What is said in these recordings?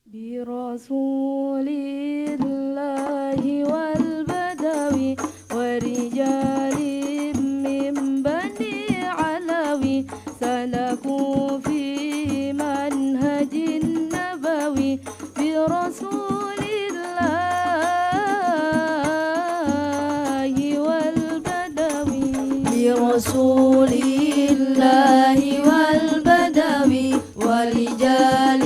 برسول الله والبدوي ورجال من بني علوي سلكوا في منهج النبوي برسول الله والبدوي برسول الله والبدوي ورجال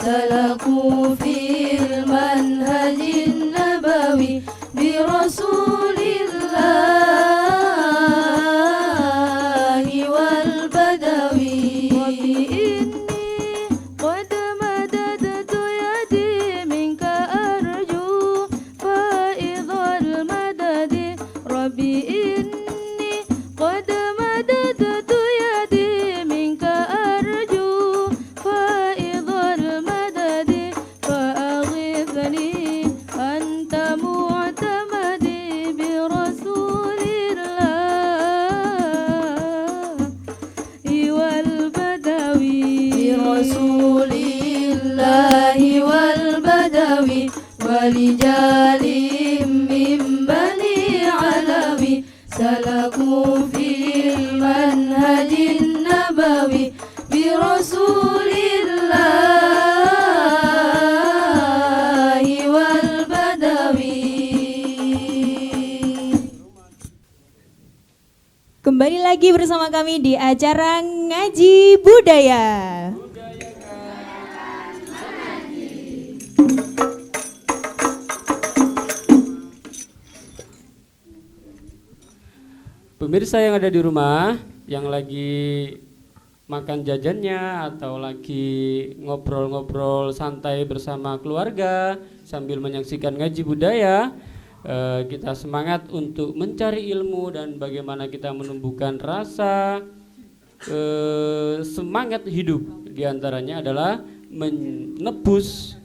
سلكوا في المنهج النبوي برسول الله والبدوي وبإني قد مددت يدي منك أرجو فائض المدد ربي إني قد مددت يدي منك أرجو فائض المدد فأغثني أنت معتمدي برسول الله والبدوي برسول الله والبدوي ورجال من بني علوي سلكوا في المنهج النبوي برسول الله والبدوي. Kembali lagi bersama kami di acara Ngaji Budaya. Pemirsa yang ada di rumah, yang lagi makan jajannya atau lagi ngobrol-ngobrol santai bersama keluarga sambil menyaksikan Ngaji Budaya, kita semangat untuk mencari ilmu dan bagaimana kita menumbuhkan rasa semangat hidup. Di antaranya adalah menebus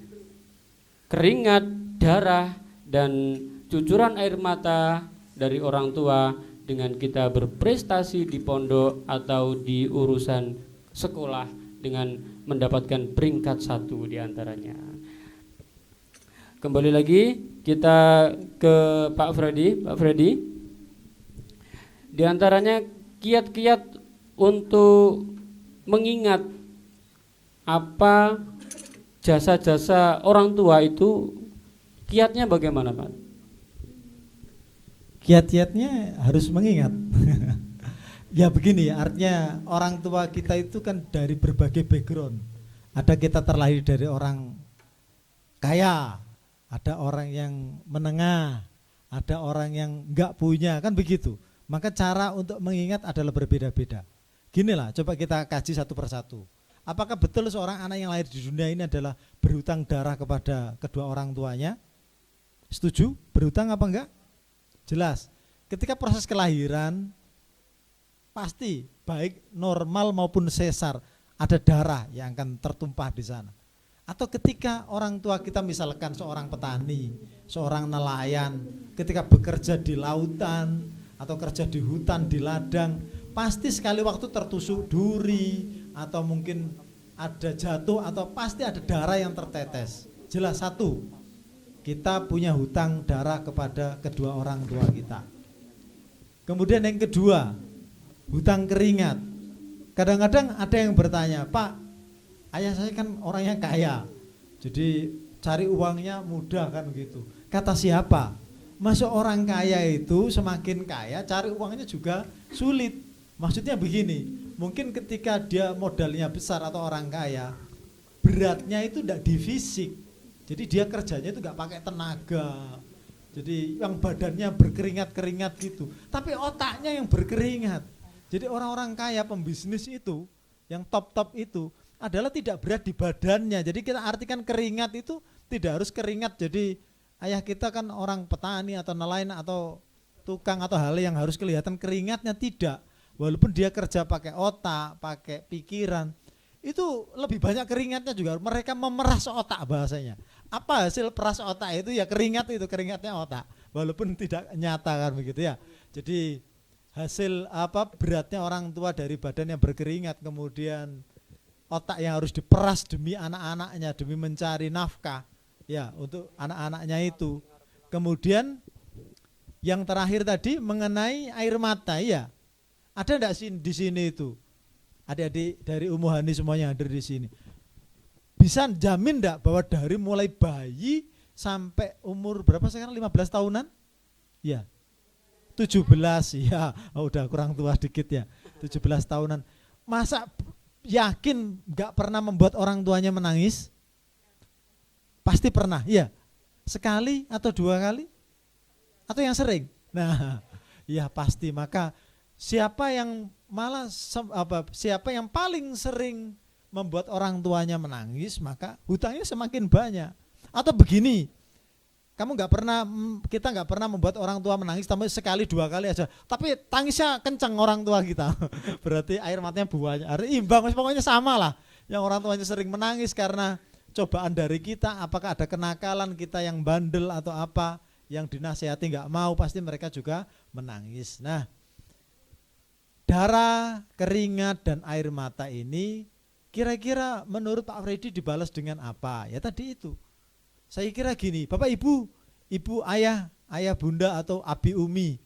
keringat, darah, dan cucuran air mata dari orang tua dengan kita berprestasi di pondok atau di urusan sekolah dengan mendapatkan peringkat 1 di antaranya. Kembali lagi kita ke Pak Freddy. Pak Freddy, di antaranya kiat-kiat untuk mengingat apa jasa-jasa orang tua itu, kiatnya bagaimana, Pak? Kiat-kiatnya harus mengingat. Ya begini, artinya orang tua kita itu kan dari berbagai background. Ada kita terlahir dari orang kaya, ada orang yang menengah, ada orang yang enggak punya, kan begitu. Maka cara untuk mengingat adalah berbeda-beda. Ginilah, coba kita kaji satu persatu. Apakah betul seorang anak yang lahir di dunia ini adalah berhutang darah kepada kedua orang tuanya? Setuju? Berhutang apa enggak? Jelas. Ketika proses kelahiran pasti baik normal maupun sesar ada darah yang akan tertumpah di sana. Atau ketika orang tua kita misalkan seorang petani, seorang nelayan, ketika bekerja di lautan atau kerja di hutan, di ladang, pasti sekali waktu tertusuk duri atau mungkin ada jatuh atau pasti ada darah yang tertetes. Jelas satu, kita punya hutang darah kepada kedua orang tua kita. Kemudian yang kedua, hutang keringat. Kadang-kadang ada yang bertanya, Pak, ayah saya kan orangnya kaya, jadi cari uangnya mudah kan gitu. Kata siapa? Masuk orang kaya itu semakin kaya, cari uangnya juga sulit. Maksudnya begini, mungkin ketika dia modalnya besar atau orang kaya, beratnya itu tidak di fisik. Jadi dia kerjanya itu gak pakai tenaga. Jadi yang badannya berkeringat-keringat gitu. Tapi otaknya yang berkeringat. Jadi orang-orang kaya pembisnis itu, yang top-top itu adalah tidak berat di badannya. Jadi kita artikan keringat itu tidak harus keringat. Jadi ayah kita kan orang petani atau nelayan atau tukang atau hal yang harus kelihatan keringatnya, tidak. Walaupun dia kerja pakai otak, pakai pikiran, itu lebih banyak keringatnya juga. Mereka memeras otak bahasanya. Apa hasil peras otak itu? Ya keringat, itu keringatnya otak. Walaupun tidak nyata kan begitu ya. Jadi hasil apa beratnya orang tua dari badan yang berkeringat, kemudian otak yang harus diperas demi anak-anaknya, demi mencari nafkah ya untuk anak-anaknya itu. Kemudian yang terakhir tadi mengenai air mata ya. Ada enggak sih di sini itu? Adik-adik dari Umuhani semuanya hadir di sini. Bisa jamin enggak bahwa dari mulai bayi sampai umur berapa sekarang 15 tahunan? Ya. 17 ya. Oh, udah kurang tua dikit ya. 17 tahunan. Masa yakin enggak pernah membuat orang tuanya menangis? Pasti pernah, ya. Sekali atau 2 kali? Atau yang sering? Nah, ya pasti. Maka siapa yang siapa yang paling sering membuat orang tuanya menangis, maka hutangnya semakin banyak. Atau begini, kita nggak pernah membuat orang tua menangis, tapi sekali 2 kali aja. Tapi tangisnya kencang orang tua kita, berarti air matanya banyak. Harus imbang, pokoknya sama lah. Yang orang tuanya sering menangis karena cobaan dari kita, apakah ada kenakalan kita yang bandel atau apa, yang dinasihati nggak mau, pasti mereka juga menangis. Nah, darah, keringat, dan air mata ini kira-kira menurut Pak Freddy dibalas dengan apa? Ya tadi itu. Saya kira gini, Bapak Ibu, ayah bunda atau abi umi,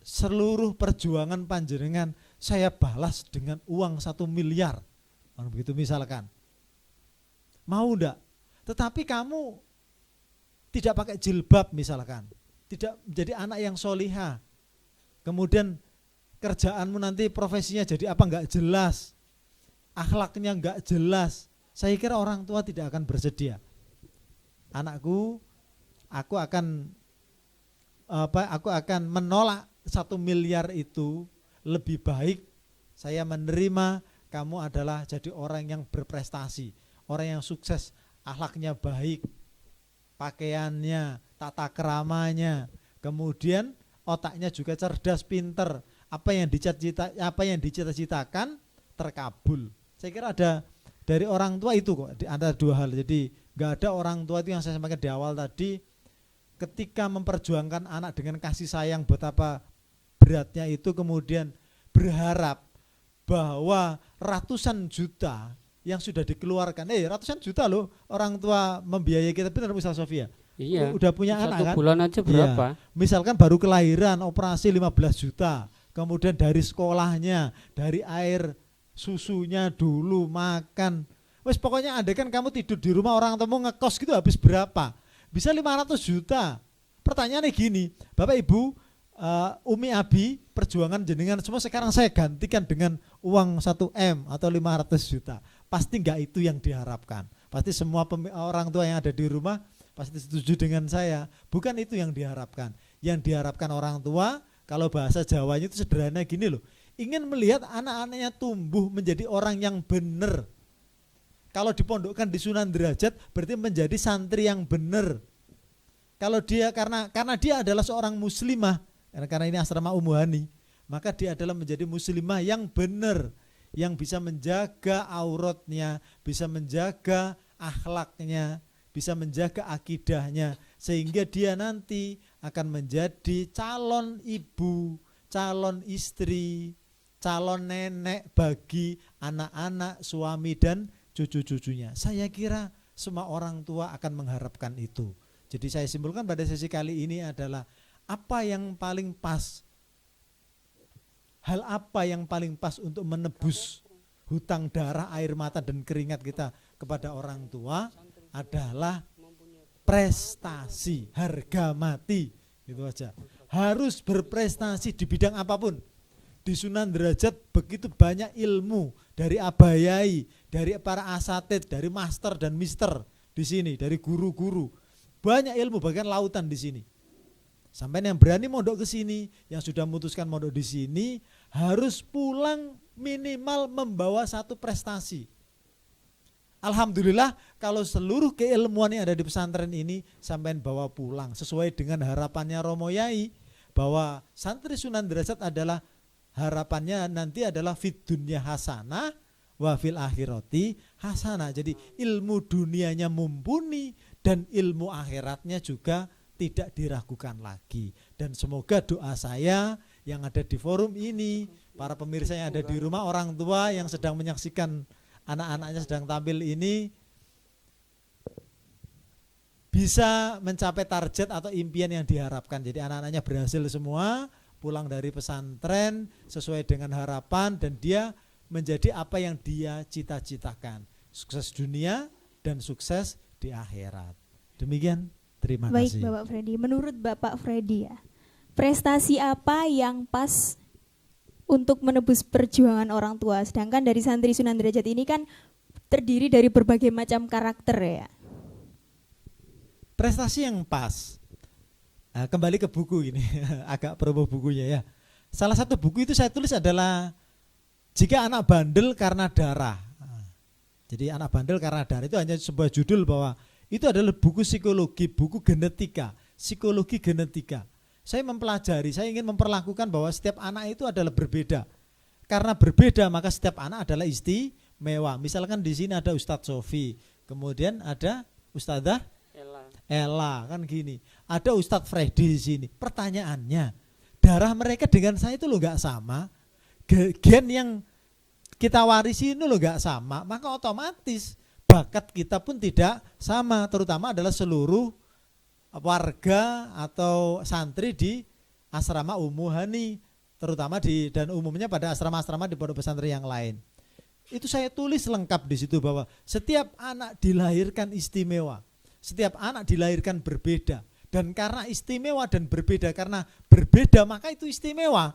seluruh perjuangan panjenengan saya balas dengan uang 1 miliar. Begitu misalkan. Mau enggak? Tetapi kamu tidak pakai jilbab misalkan. Tidak menjadi anak yang solihah. Kemudian kerjaanmu nanti profesinya jadi apa enggak jelas. Akhlaknya enggak jelas. Saya kira orang tua tidak akan bersedia. Anakku, aku akan menolak 1 miliar itu. Lebih baik saya menerima kamu adalah jadi orang yang berprestasi, orang yang sukses, akhlaknya baik, pakaiannya, tata keramanya, kemudian otaknya juga cerdas, pinter, apa yang dicita-citakan terkabul. Saya kira ada dari orang tua itu kok, ada 2 hal. Jadi nggak ada orang tua itu yang saya sampaikan di awal tadi, ketika memperjuangkan anak dengan kasih sayang betapa beratnya itu, kemudian berharap bahwa ratusan juta yang sudah dikeluarkan, ratusan juta loh orang tua membiayai kita, benar Ustaz Sofia? Iya. Udah punya anak kan? 1 bulan aja berapa? Iya. Misalkan baru kelahiran, operasi 15 juta, kemudian dari sekolahnya, dari air susunya dulu, makan. Wes pokoknya andai kan kamu tidur di rumah orang temu ngekos gitu habis berapa? Bisa 500 juta. Pertanyaannya gini, Bapak Ibu, Umi Abi, perjuangan jenengan semua sekarang saya gantikan dengan uang 1M atau 500 juta. Pasti enggak itu yang diharapkan. Pasti semua orang tua yang ada di rumah pasti setuju dengan saya. Bukan itu yang diharapkan. Yang diharapkan orang tua, kalau bahasa Jawanya itu sederhana gini loh. Ingin melihat anak-anaknya tumbuh menjadi orang yang benar. Kalau dipondokkan di Sunan Derajat berarti menjadi santri yang benar. Kalau dia karena dia adalah seorang muslimah, karena ini asrama Umuhani, maka dia adalah menjadi muslimah yang benar, yang bisa menjaga auratnya, bisa menjaga akhlaknya, bisa menjaga akidahnya, sehingga dia nanti akan menjadi calon ibu, calon istri, calon nenek bagi anak-anak, suami dan cucu-cucunya. Saya kira semua orang tua akan mengharapkan itu. Jadi saya simpulkan pada sesi kali ini adalah apa yang paling pas, hal apa yang paling pas untuk menebus hutang darah, air mata dan keringat kita kepada orang tua adalah prestasi, harga mati, gitu aja. Harus berprestasi di bidang apapun. Di Sunan Derajat begitu banyak ilmu dari abayai, dari para asatid, dari master dan mister di sini, dari guru-guru. Banyak ilmu, bahkan lautan di sini. Sampai yang berani mondok ke sini, yang sudah memutuskan mondok di sini, harus pulang minimal membawa 1 prestasi. Alhamdulillah kalau seluruh keilmuan yang ada di pesantren ini sampai bawa pulang sesuai dengan harapannya Romo Yai, bahwa santri Sunan Derajat adalah harapannya nanti adalah fid dunya hasanah wa fil akhirati hasanah. Jadi ilmu dunianya mumpuni dan ilmu akhiratnya juga tidak diragukan lagi. Dan semoga doa saya yang ada di forum ini para pemirsa yang ada di rumah, orang tua yang sedang menyaksikan anak-anaknya sedang tampil ini bisa mencapai target atau impian yang diharapkan. Jadi anak-anaknya berhasil semua, pulang dari pesantren sesuai dengan harapan, dan dia menjadi apa yang dia cita-citakan, sukses dunia dan sukses di akhirat. Demikian, terima Baik kasih. Bapak Freddy, menurut Bapak Freddy ya, prestasi apa yang pas untuk menebus perjuangan orang tua? Sedangkan dari santri Sunan Derajat ini kan terdiri dari berbagai macam karakter ya. Prestasi yang pas. Nah, kembali ke buku ini, agak promo bukunya ya. Salah satu buku itu saya tulis adalah jika anak bandel karena darah. Jadi anak bandel karena darah itu hanya sebuah judul, bahwa itu adalah buku psikologi, buku genetika, psikologi genetika. Saya mempelajari, saya ingin memperlakukan bahwa setiap anak itu adalah berbeda. Karena berbeda maka setiap anak adalah istimewa. Misalkan di sini ada Ustadz Sofi, kemudian ada Ustadzah Ella, kan gini. Ada Ustadz Freddy di sini. Pertanyaannya, darah mereka dengan saya itu loh nggak sama. Gen yang kita warisi ini loh nggak sama, maka otomatis bakat kita pun tidak sama. Terutama adalah seluruh warga atau santri di asrama Ummu Hani, terutama dan umumnya pada asrama-asrama di pondok pesantren yang lain. Itu saya tulis lengkap di situ bahwa setiap anak dilahirkan istimewa, setiap anak dilahirkan berbeda, dan karena istimewa dan berbeda, karena berbeda maka itu istimewa.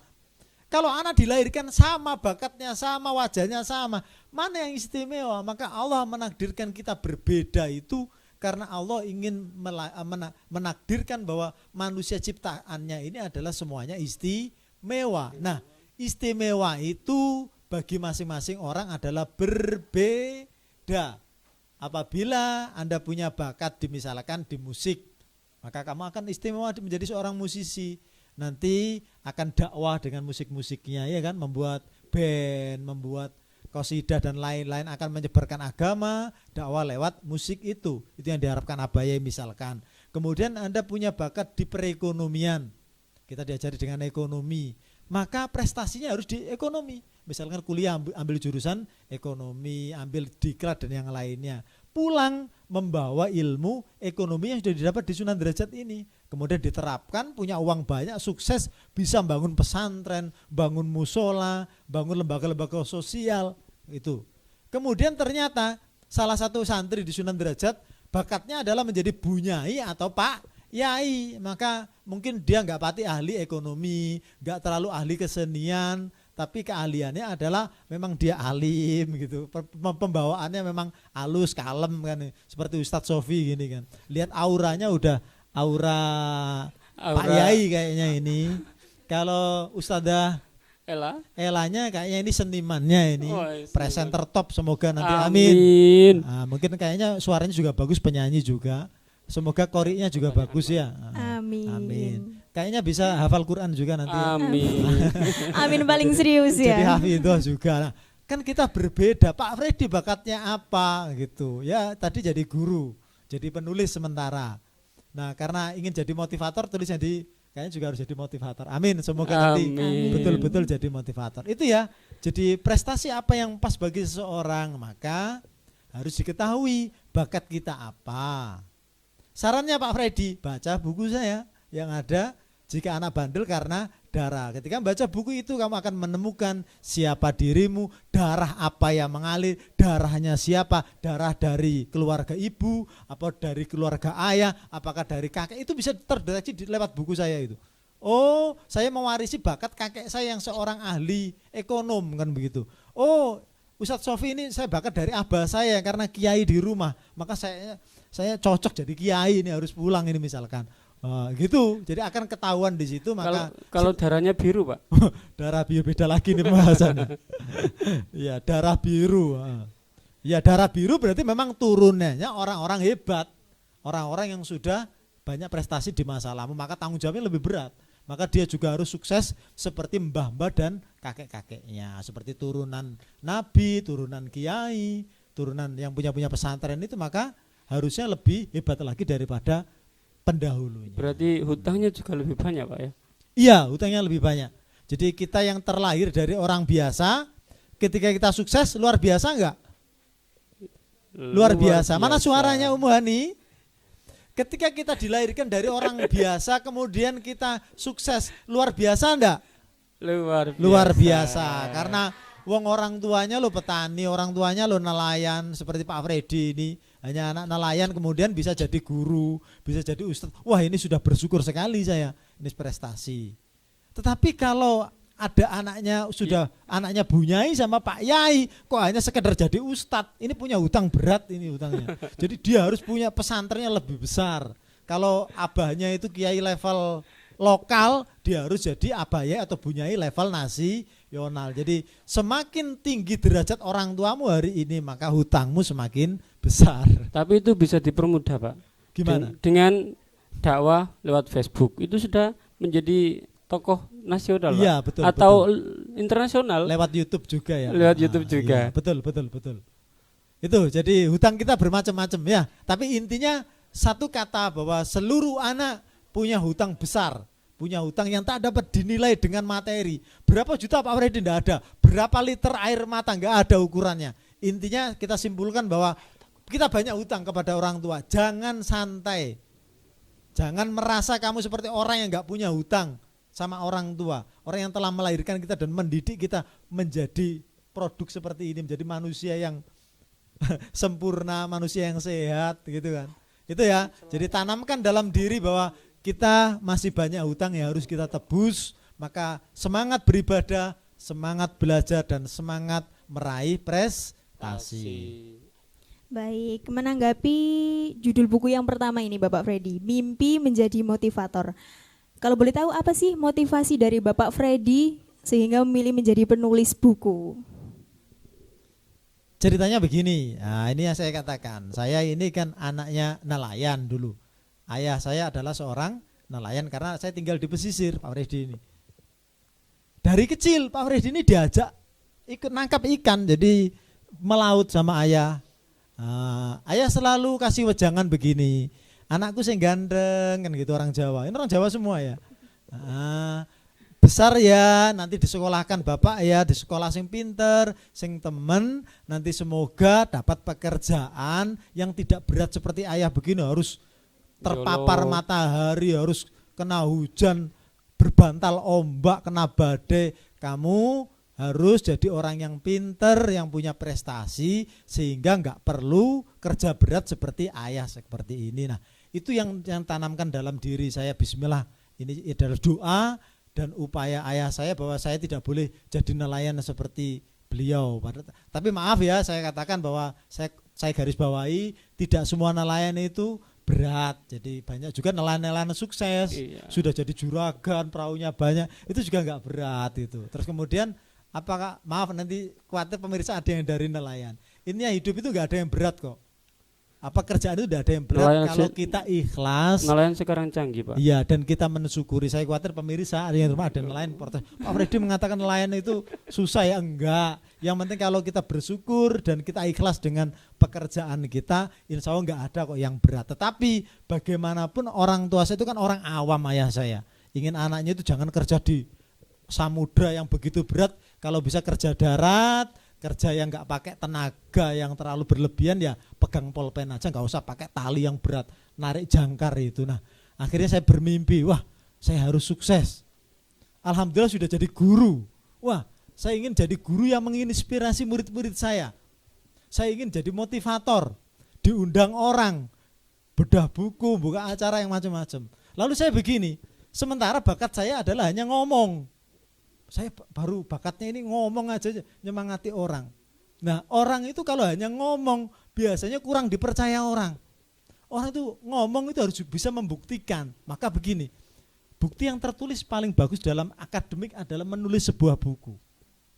Kalau anak dilahirkan sama, bakatnya sama, wajahnya sama, mana yang istimewa? Maka Allah menakdirkan kita berbeda itu karena Allah ingin menakdirkan bahwa manusia ciptaannya ini adalah semuanya istimewa. Nah, istimewa itu bagi masing-masing orang adalah berbeda. Apabila Anda punya bakat misalkan di musik, maka kamu akan istimewa menjadi seorang musisi. Nanti akan dakwah dengan musik-musiknya, ya kan, membuat band, membuat qasidah dan lain-lain, akan menyebarkan agama, dakwah lewat musik itu yang diharapkan Abaye misalkan. Kemudian Anda punya bakat di perekonomian, kita diajari dengan ekonomi, maka prestasinya harus di ekonomi. Misalkan kuliah ambil jurusan ekonomi, ambil diklat dan yang lainnya, pulang membawa ilmu ekonomi yang sudah didapat di Sunan Derajat ini, kemudian diterapkan, punya uang banyak, sukses, bisa bangun pesantren, bangun musola, bangun lembaga-lembaga sosial itu. Kemudian ternyata salah satu santri di Sunan Derajat bakatnya adalah menjadi bunyai atau pak yai, maka mungkin dia nggak pati ahli ekonomi, nggak terlalu ahli kesenian, tapi keahliannya adalah memang dia alim gitu, pembawaannya memang halus, kalem kan, seperti Ustadz Sofi gini kan. Lihat auranya udah aura Pak Yai kayaknya ini. Kalau Ustadzah Elanya kayaknya ini senimannya ini, presenter top, semoga nanti amin. Nah, mungkin kayaknya suaranya juga bagus, penyanyi juga. Semoga koriknya juga bagus ya. Amin. Kayaknya bisa hafal Quran juga nanti. Amin. Amin paling serius ya. Jadi hafidhah juga. Nah, kan kita berbeda. Pak Freddy bakatnya apa gitu. Ya tadi jadi guru, jadi penulis sementara. Nah karena ingin jadi motivator, tulis kayaknya juga harus jadi motivator. Amin. Semoga nanti betul-betul jadi motivator. Itu ya. Jadi prestasi apa yang pas bagi seseorang, maka harus diketahui bakat kita apa. Sarannya Pak Freddy, baca buku saya yang ada Jika Anak Bandel Karena Darah. Ketika membaca buku itu kamu akan menemukan siapa dirimu, darah apa yang mengalir, darahnya siapa, darah dari keluarga ibu, apa dari keluarga ayah, apakah dari kakek, itu bisa terdeteksi lewat buku saya itu. Oh, saya mewarisi bakat kakek saya yang seorang ahli ekonom kan begitu. Oh, Ustadz Sofi ini saya bakat dari abah saya karena kiai di rumah, maka saya cocok jadi kiai, ini harus pulang ini misalkan. Gitu, jadi akan ketahuan di situ. Maka kalau darahnya biru Pak. Darah biru beda lagi nih pembahasannya. Ya darah biru. Ya darah biru berarti memang turunannya orang-orang hebat, orang-orang yang sudah banyak prestasi di masa lalu, maka tanggung jawabnya lebih berat. Maka dia juga harus sukses seperti mbah-mbah dan kakek-kakeknya, seperti turunan nabi, turunan kiai, turunan yang punya pesantren itu, maka harusnya lebih hebat lagi daripada pendahulunya. Berarti hutangnya juga lebih banyak Pak ya? Iya, hutangnya lebih banyak. Jadi kita yang terlahir dari orang biasa, ketika kita sukses luar biasa enggak? Luar biasa. Mana suaranya Umu Hani? Ketika kita dilahirkan dari orang biasa kemudian kita sukses, luar biasa enggak? Luar biasa. Karena wong orang tuanya lo petani, orang tuanya lo nelayan seperti Pak Freddy ini, hanya anak nelayan kemudian bisa jadi guru, bisa jadi ustadz. Wah, ini sudah bersyukur sekali saya. Ini prestasi. Tetapi kalau ada anaknya sudah anaknya Bu Nyai sama Pak Yai kok hanya sekedar jadi ustadz, ini punya hutang berat ini hutangnya. Jadi dia harus punya pesantrennya lebih besar. Kalau abahnya itu kiai level lokal, dia harus jadi abah Yai atau Bu Nyai level nasional. Jadi semakin tinggi derajat orang tuamu hari ini, maka hutangmu semakin besar. Tapi itu bisa dipermudah, Pak. Gimana? Dengan dakwah lewat Facebook itu sudah menjadi tokoh nasional, iya, Pak. betul, Atau betul. Internasional. Lewat YouTube juga ya. Lewat YouTube juga. Iya, betul. Itu jadi hutang kita bermacam-macam ya. Tapi intinya satu kata bahwa seluruh anak punya hutang besar. Punya hutang yang tak dapat dinilai dengan materi. Berapa juta Pak Freddy? Tidak ada. Berapa liter air mata? Enggak ada ukurannya. Intinya kita simpulkan bahwa kita banyak hutang kepada orang tua. Jangan santai. Jangan merasa kamu seperti orang yang enggak punya hutang sama orang tua. Orang yang telah melahirkan kita dan mendidik kita menjadi produk seperti ini. Menjadi manusia yang sempurna, manusia yang sehat gitu kan. Itu ya. Jadi tanamkan dalam diri bahwa kita masih banyak hutang yang harus kita tebus, maka semangat beribadah, semangat belajar dan semangat meraih prestasi. Baik, menanggapi judul buku yang pertama ini Bapak Freddy, Mimpi Menjadi Motivator. Kalau boleh tahu apa sih motivasi dari Bapak Freddy sehingga memilih menjadi penulis buku? Ceritanya begini, nah ini yang saya katakan, saya ini kan anaknya nelayan dulu. Ayah saya adalah seorang nelayan karena saya tinggal di pesisir, Pak Freddy ini. Dari kecil Pak Freddy ini diajak ikut nangkap ikan, jadi melaut sama ayah. Ayah selalu kasih wejangan begini, anakku sing ganteng kan gitu, orang Jawa. Ini orang Jawa semua ya. Besar ya, nanti disekolahkan bapak ya, di sekolah sing pinter, sing temen, nanti semoga dapat pekerjaan yang tidak berat seperti ayah begini, harus terpapar matahari, harus kena hujan, berbantal ombak, kena badai. Kamu harus jadi orang yang pinter, yang punya prestasi, sehingga nggak perlu kerja berat seperti ayah seperti ini. Nah, itu yang tanamkan dalam diri saya. Bismillah, ini adalah doa dan upaya ayah saya bahwa saya tidak boleh jadi nelayan seperti beliau. Tapi maaf ya, saya katakan bahwa saya garis bawahi, tidak semua nelayan itu berat. Jadi banyak juga nelayan-nelayan sukses, sudah jadi juragan, perahunya banyak, itu juga enggak berat itu. Terus kemudian apakah, maaf nanti khawatir pemirsa ada yang dari nelayan. Ini hidup itu enggak ada yang berat kok. Apa kerjaan itu enggak ada yang berat nelayan kalau kita ikhlas. Nelayan sekarang canggih, Pak. Iya, dan kita mensyukuri. Saya khawatir pemirsa ada yang rumah ada nelayan protes. Pak Freddy mengatakan nelayan itu susah ya, enggak. Yang penting kalau kita bersyukur dan kita ikhlas dengan pekerjaan kita, insya Allah enggak ada kok yang berat. Tetapi bagaimanapun orang tua saya itu kan orang awam, ayah saya. Ingin anaknya itu jangan kerja di samudra yang begitu berat, kalau bisa kerja darat, kerja yang nggak pakai tenaga yang terlalu berlebihan, ya pegang polpen aja, nggak usah pakai tali yang berat, narik jangkar itu. Nah, akhirnya saya bermimpi, wah saya harus sukses. Alhamdulillah sudah jadi guru. Wah, saya ingin jadi guru yang menginspirasi murid-murid saya. Saya ingin jadi motivator, diundang orang, bedah buku, buka acara yang macam-macam. Lalu saya begini, sementara bakat saya adalah hanya ngomong. Saya baru bakatnya ini ngomong aja, nyemangati orang. Nah, orang itu kalau hanya ngomong biasanya kurang dipercaya orang. Orang itu ngomong itu harus bisa membuktikan. Maka begini, bukti yang tertulis paling bagus dalam akademik adalah menulis sebuah buku.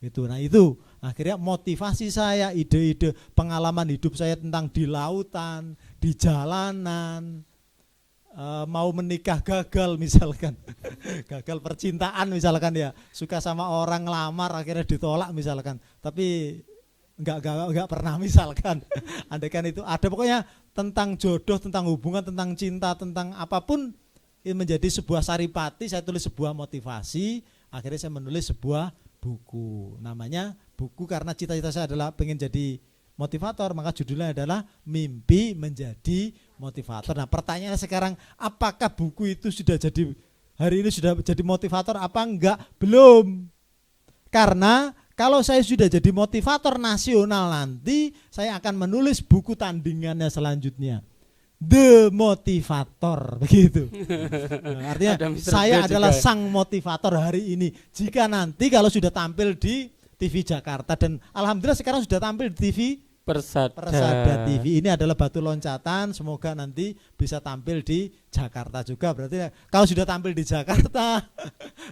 Gitu. Nah, itu akhirnya motivasi saya, ide-ide pengalaman hidup saya tentang di lautan, di jalanan, mau menikah gagal misalkan, gagal percintaan misalkan ya, suka sama orang ngelamar akhirnya ditolak misalkan, tapi enggak pernah misalkan, andaikan itu ada, pokoknya tentang jodoh, tentang hubungan, tentang cinta, tentang apapun, ini menjadi sebuah saripati. Saya tulis sebuah motivasi, Akhirnya saya menulis sebuah buku. Namanya buku karena cita-cita saya adalah pengen jadi motivator, maka judulnya adalah Mimpi Menjadi Motivator. Nah, pertanyaannya sekarang, apakah buku itu sudah jadi hari ini sudah jadi motivator apa enggak? Belum. Karena kalau saya sudah jadi motivator nasional nanti, saya akan menulis buku tandingannya selanjutnya. The Motivator, begitu. Nah, artinya saya adalah sang motivator hari ini. Jika nanti kalau sudah tampil di TV Jakarta, dan alhamdulillah sekarang sudah tampil di TV Persada TV, ini adalah batu loncatan, semoga nanti bisa tampil di Jakarta juga. Berarti kalau sudah tampil di Jakarta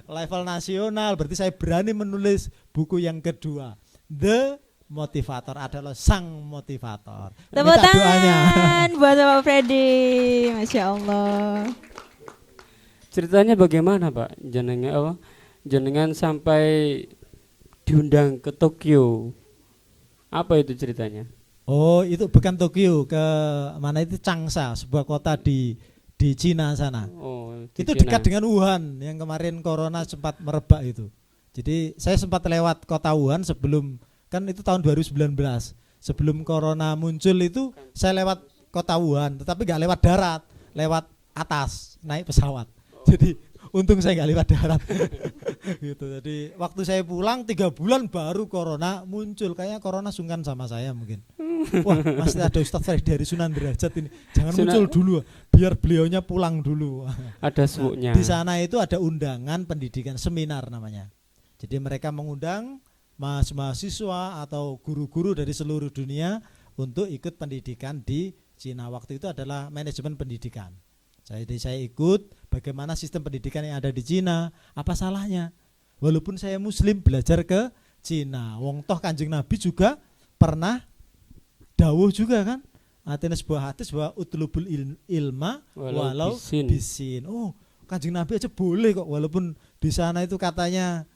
level nasional, berarti saya berani menulis buku yang kedua, The Motivator, adalah sang motivator. Tepuk tangan buat Bapak Freddy, Masya Allah. Ceritanya bagaimana Pak? Jenengan sampai diundang ke Tokyo. Apa itu ceritanya? Oh, itu bukan Tokyo, ke mana itu, Changsha, sebuah kota di Cina sana. Oh, itu Cina. dekat dengan Wuhan yang kemarin corona sempat merebak itu. Jadi saya sempat lewat kota Wuhan sebelum, kan itu tahun 2019. Sebelum corona muncul itu saya lewat kota Wuhan, tetapi nggak lewat darat, lewat atas, naik pesawat. Jadi untung saya nggak lewat darat. Gitu. Jadi waktu saya pulang 3 bulan baru corona muncul. Kayaknya corona sungkan sama saya mungkin. Wah, masih ada Ustadz Freddy dari Sunan Derajat ini. Jangan muncul dulu, biar beliaunya pulang dulu. Ada suuknya. Di sana itu ada undangan pendidikan, seminar namanya. Jadi mereka mengundang mahasiswa atau guru-guru dari seluruh dunia untuk ikut pendidikan di Cina. Waktu itu adalah manajemen pendidikan. Jadi saya ikut bagaimana sistem pendidikan yang ada di Cina, apa salahnya? Walaupun saya muslim belajar ke Cina. Wong toh Kanjeng Nabi juga pernah dawuh juga kan? Artinya sebuah hadis bahwa utlubul ilma walau bisin. Oh, Kanjeng Nabi aja boleh kok, walaupun di sana itu katanya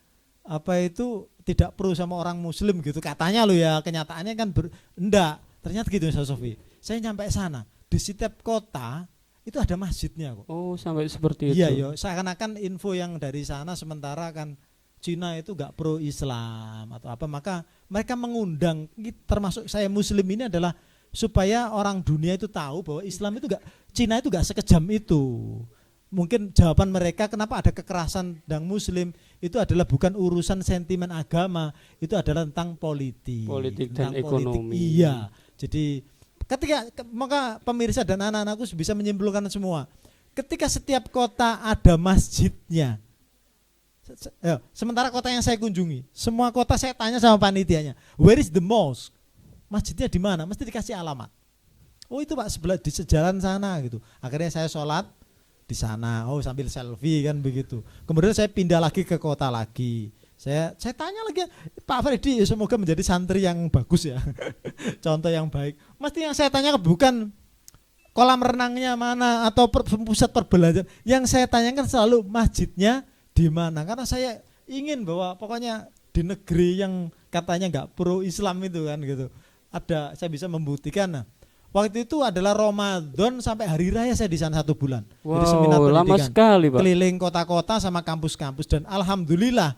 apa itu tidak perlu sama orang muslim gitu. Katanya lo ya, kenyataannya kan enggak. Ternyata gitu Ustaz Sofi. Saya nyampe sana, di setiap kota itu ada masjidnya kok. Oh, sampai seperti itu. Iya, yo, seakan-akan info yang dari sana, sementara kan Cina itu enggak pro Islam atau apa, maka mereka mengundang, termasuk saya muslim ini adalah supaya orang dunia itu tahu bahwa Islam itu enggak, Cina itu enggak sekejam itu. Mungkin jawaban mereka kenapa ada kekerasan tentang muslim itu adalah bukan urusan sentimen agama, itu adalah tentang politik dan ekonomi. Iya. Jadi maka pemirsa dan anak-anakku bisa menyimpulkan semua. Ketika setiap kota ada masjidnya, sementara kota yang saya kunjungi, semua kota saya tanya sama panitianya, where is the mosque? Masjidnya di mana? Mesti dikasih alamat. Oh itu Pak, sebelah di sejalan sana gitu. Akhirnya saya sholat di sana. Oh sambil selfie kan begitu. Kemudian saya pindah lagi ke kota lagi. Saya tanya lagi, Pak Freddy, semoga menjadi santri yang bagus ya. Contoh yang baik. Mesti yang saya tanya bukan kolam renangnya mana atau pusat perbelanjaan. Yang saya tanyakan selalu masjidnya di mana. Karena saya ingin bahwa pokoknya di negeri yang katanya enggak pro Islam itu kan gitu. Saya bisa membuktikan. Nah, waktu itu adalah Ramadan sampai hari raya saya di sana 1 bulan. Wow, jadi seminar pendidikan. Lama sekali, Pak. Keliling kota-kota sama kampus-kampus, dan alhamdulillah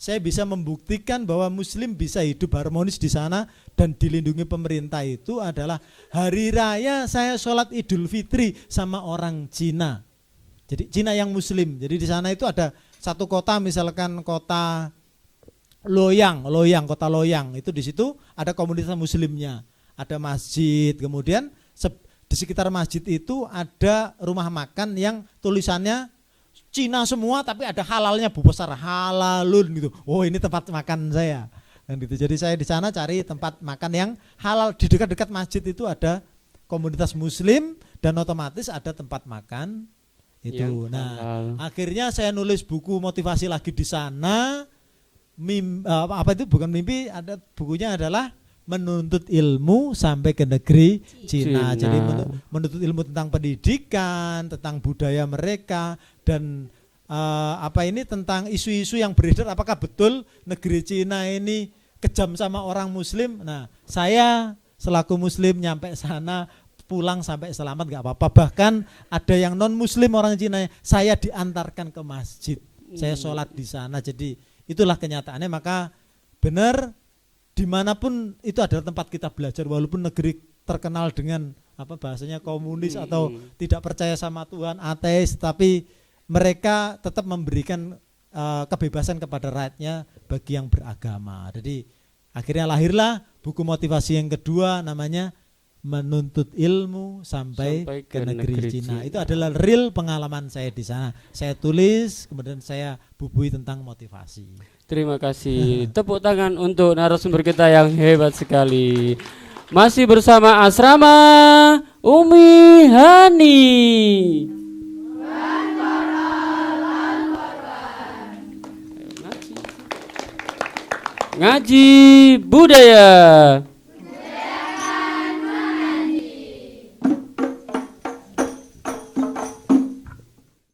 saya bisa membuktikan bahwa muslim bisa hidup harmonis di sana dan dilindungi pemerintah. Itu adalah hari raya saya sholat Idul Fitri sama orang Cina. Jadi Cina yang muslim. Jadi di sana itu ada satu kota, misalkan kota Loyang, kota Loyang. Itu di situ ada komunitas muslimnya. Ada masjid, kemudian di sekitar masjid itu ada rumah makan yang tulisannya Cina semua tapi ada halalnya besar, halalun gitu. Oh ini tempat makan saya. Dan gitu. Jadi saya di sana cari tempat makan yang halal. Di dekat-dekat masjid itu ada komunitas muslim dan otomatis ada tempat makan itu. Nah, akhirnya saya nulis buku motivasi lagi di sana. Apa itu bukan mimpi, ada bukunya adalah Menuntut Ilmu Sampai ke Negeri Cina. Jadi menuntut ilmu tentang pendidikan, tentang budaya mereka, dan tentang isu-isu yang beredar. Apakah betul negeri Cina ini kejam sama orang muslim? Nah, saya selaku muslim nyampe sana, pulang sampai selamat gak apa-apa. Bahkan ada yang non muslim orang Cina, saya diantarkan ke masjid. saya sholat di sana. Jadi itulah kenyataannya. Maka benar, dimanapun itu adalah tempat kita belajar, walaupun negeri terkenal dengan apa bahasanya komunis atau tidak percaya sama Tuhan, ateis, tapi mereka tetap memberikan kebebasan kepada rakyatnya bagi yang beragama. Jadi akhirnya lahirlah buku motivasi yang kedua, namanya Menuntut Ilmu sampai ke negeri Cina. Itu adalah real pengalaman saya di sana. Saya tulis, kemudian saya bubui tentang motivasi. Terima kasih. Tepuk tangan untuk narasumber kita yang hebat sekali. Masih bersama Asrama Umi Hani. Ngaji budaya.